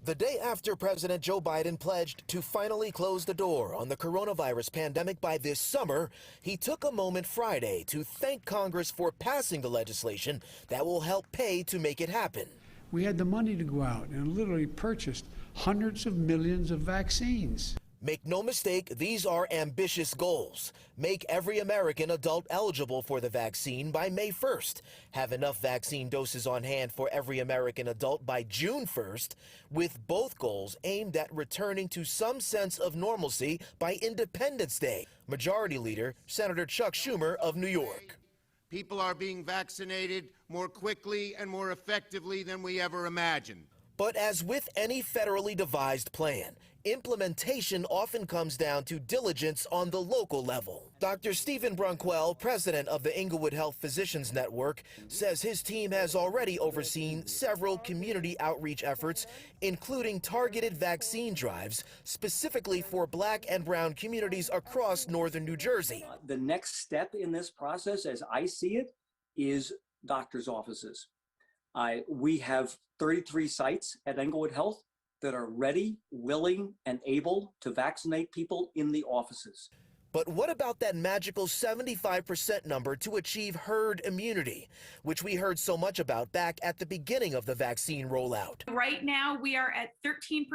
The day after President Joe Biden pledged to finally close the door on the coronavirus pandemic by this summer, he took a moment Friday to thank Congress for passing the legislation that will help pay to make it happen. We had the money to go out and literally purchased hundreds of millions of vaccines. Make no mistake, these are ambitious goals. Make every American adult eligible for the vaccine by May 1st. Have enough vaccine doses on hand for every American adult by June 1st, with both goals aimed at returning to some sense of normalcy by Independence Day. Majority Leader Senator Chuck Schumer of New York. People are being vaccinated more quickly and more effectively than we ever imagined. But as with any federally devised plan, implementation often comes down to diligence on the local level. Dr. Stephen Brunquell, president of the Inglewood Health Physicians Network, says his team has already overseen several community outreach efforts, including targeted vaccine drives specifically for Black and brown communities across northern New Jersey. The next step in this process, as I see it, is doctors' offices. We have 33 sites at Inglewood Health that are ready, willing, and able to vaccinate people in the offices. But what about that magical 75% number to achieve herd immunity, which we heard so much about back at the beginning of the vaccine rollout? Right now, we are at 13%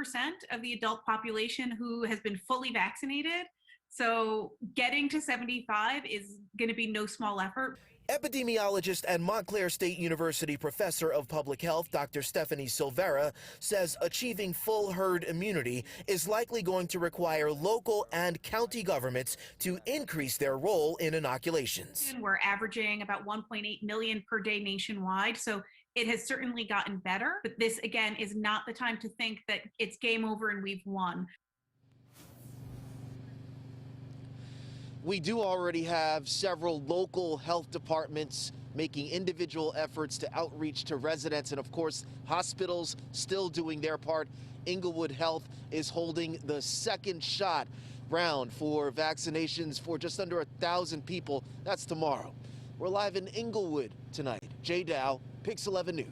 of the adult population who has been fully vaccinated. So getting to 75 is going to be no small effort. Epidemiologist and Montclair State University professor of public health, Dr. Stephanie Silvera, says achieving full herd immunity is likely going to require local and county governments to increase their role in inoculations. We're averaging about 1.8 million per day nationwide, so it has certainly gotten better. But this, again, is not the time to think that it's game over and we've won. We do already have several local health departments making individual efforts to outreach to residents, and of course, hospitals still doing their part. Inglewood Health is holding the second shot round for vaccinations for just under 1,000 people. That's tomorrow. We're live in Inglewood tonight. Jay Dow, Pix 11 News.